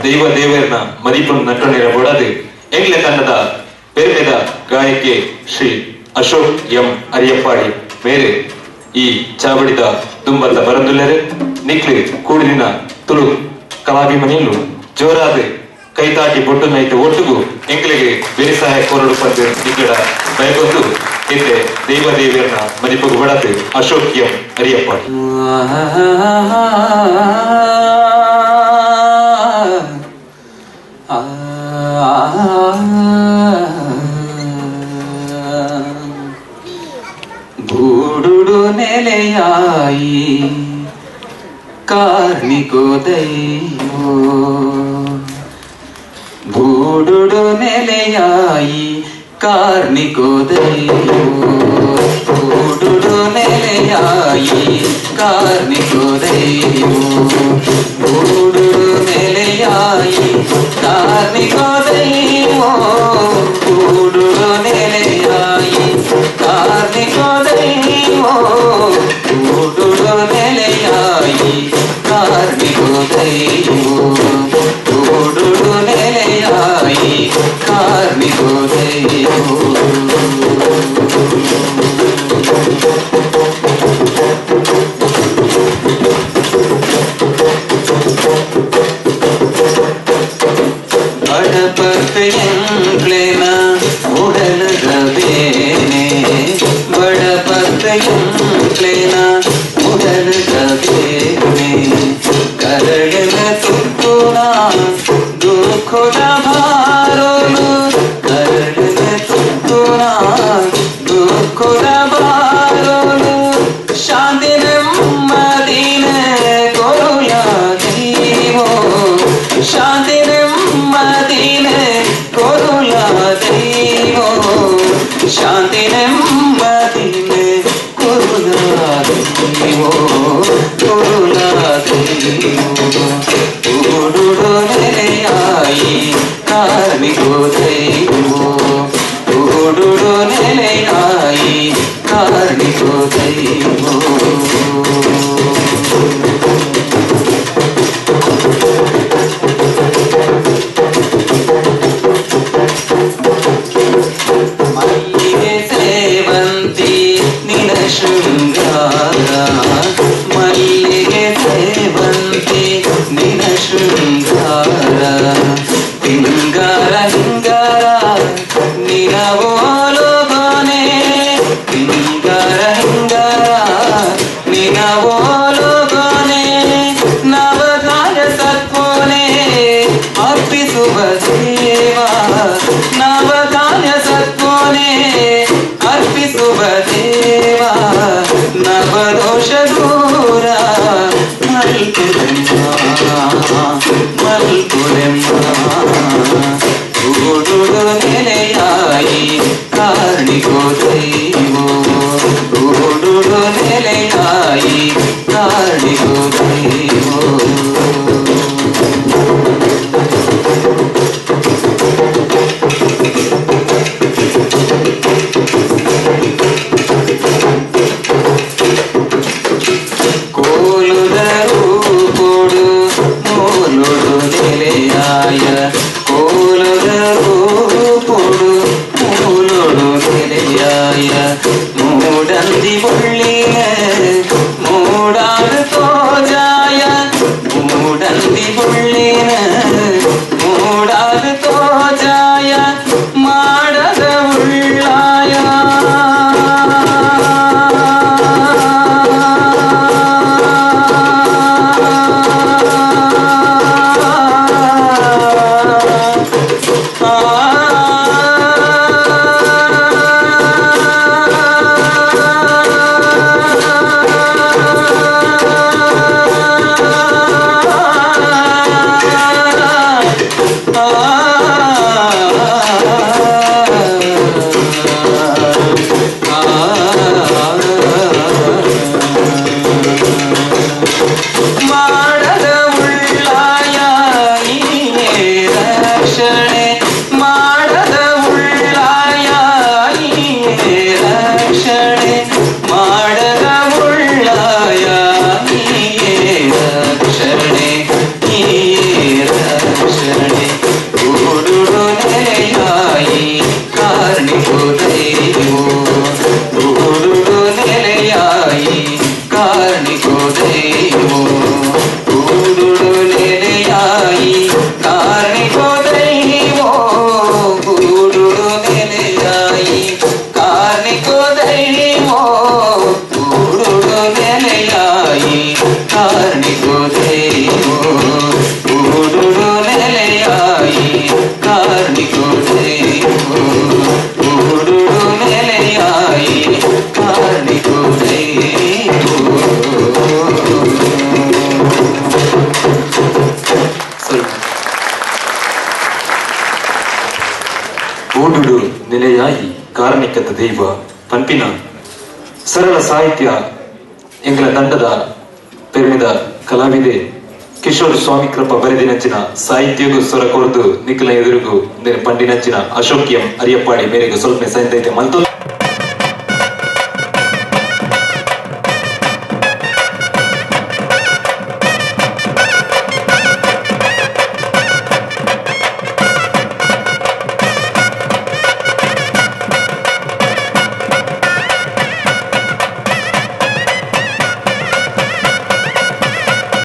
ದೈವ ದೇವರನ್ನ ಮರಿಪನ್ನು ನಟ್ಟೊಂಡಿರಬಹುದಾದ ಎಂಗ್ಲೆ ತಂಡದ ಪೆರ್ಮೆದ ಗಾಯಕಿ ಶ್ರೀ ಅಶೋಕ್ ಎಂ ಅರಿಯಪ್ಪಾಡಿ ಮೇರೆ ಈ ಚಾವಡಿದ ದುಂಬದ ಬರಂದುಲ್ಲರೆ ನಿಕ್ಲಿ ಕೂಡಿನ ತುಳು ಕಲಾಭಿಮನಿಯಲ್ಲೂ ಜೋರಾದ ಕೈತಾಟಿ ಬೊಟ್ಟು ನೈತು ಒಟ್ಟುಗು ಎಂಗ್ಲೆಗೆ ಬೇಸಾಯ ಕೋರಡು ಪಂದು ನಿಕ್ಕಡ ಬಯಗೊಂಡು ಇತ್ತೆ ದೈವ ದೇವರನ್ನ ಮರಿಪಗು ಬಡದು ಅಶೋಕ್ ಎಂ ಅರಿಯಪ್ಪಾಡಿ. ಗೂಡುಡು ನೆಲೆಯಾಯಿ ಕಾರ್ಮಿಕೋದೈವೋ, ಗೂಡುಡು ನೆಲೆಯಾಯಿ ಕಾರ್ಮಿಕೋದೈವೋ, ಗೂಡುಡು ನೆಲೆಯಾಯಿ ಕಾರ್ಮಿಕೋದೈವೋ, ಗೂಡುಡು ನೆಲೆಯಾಯಿ ಕಾರ್ಮಿಕೋದೈವೋ, ಗೂಡುಡು ನೆಲೆಯಾಯಿ ಕಾರ್ಮಿಕೋದೈವೋ, ಗೂಡುಡು ನೆಲೆಯಾಯಿ ಕಾರ್ಮಿಕೋದೈವೋ, ಗೂಡುಡು ನೆಲೆಯಾಯಿ ಕಾರ್ಮಿಕೋದೈವೋ. ಬಡಪತ್ತೆಯಂಕ್ಲೆನ ಉಡಲಗವೇನೆ, ಬಡಪತ್ತೆಯಂಕ್ಲೆನ ಉಡಲಗವೇನೆ, ಕರಡನ ತುಕ್ಕುನ ದುಃಖದ ಭಾರೋನು, ಕರಡನ ತುಕ್ಕುನ ದುಃಖದ ಭಾರೋನು, ಶಾಂತಿ ನೆಮ್ಮದಿನ ಕೊರುಲ ದೈವೋ, ಶಾಂತಿ ನೆಮ್ಮದಿನ ಕೊರುಲ ದೈವೋ, ಶಾಂತಿ ನೆಮ್ಮದಿನ ಕೊರುಲ ದೈವೋ, ಕೊರುಲ ದೈವೋ. ಗೂಡುಡು ನೆಲೆಯಾಯಿ ಕಾರ್ಮಿಕೋದೈವೋ, ಗೂಡುಡು ನೆಲೆಯಾಯಿ ಕಾರ್ಮಿಕೋದೈವೋ. ಮಲ್ಲಿಗೆ ಸೇವಂತಿ ನಿನ ಶೃಂಗಾರ, ಮಲ್ಲಿಗೆ ಸೇವಂತಿ ನಿನ ಶೃಂಗಾರ, ಹಿಂಗಾರ ಹಿಂಗಾರ ನಿನ ಓಲೋಗನೆ, ಹಿಂಗಾರ ಹಿಂಗಾರ ನಿನ ಓಲೋಗನೆ, ನವಧಾನ್ಯ ಸತ್ವನೆ ಅರ್ಪಿಸುವ ಸೇವಾ, ನವಧಾನ್ಯ ಸತ್ವನೆ ಅರ್ಪಿಸುವ ದೇವಾ, ನವದೋಷ ದೂರ ಮಲ್ಪುರೆಮ್ಮ ಮಲ್ಪುರೆಮ್ಮ. ಗೂಡುಡು ನೆಲೆಯಾಯಿ ಕಾರ್ಮಿಕೋದೈವೋ, ಗೂಡುಡು ನೆಲೆಯಾಯಿ ಕಾರ್ಮಿಕೋದೈವೋ. ಕೋಲುದರು ಕೊಡು ಮೂಲೊಡು ನೆಲೆಯಾಯ ಕಾರಣಿಕದ ದೈವ ಪಂಪಿನ ಸರಳ ಸಾಹಿತ್ಯ ಎಂಗಳ ತಂಡದ ಪೆರ್ಮಿದ ಕಲಾವಿದೆ ಕಿಶೋರ್ ಸ್ವಾಮಿ ಕೃಪ ಬರೆದಿನಂಚಿನ ಸಾಹಿತ್ಯಗೂ ಸ್ವರ ಕೊರದು ನಿಖಿಲ ಎದುರುಗೂ ಪಂಡಿನಂಚಿನ ಅಶೋಕ್ ಎಂ ಅರಿಯಪ್ಪಾಡಿ ಮೇರೆಗೂ ಸ್ವಲ್ಪ ಸಂತೈತೆ ಮಲ್ತೋ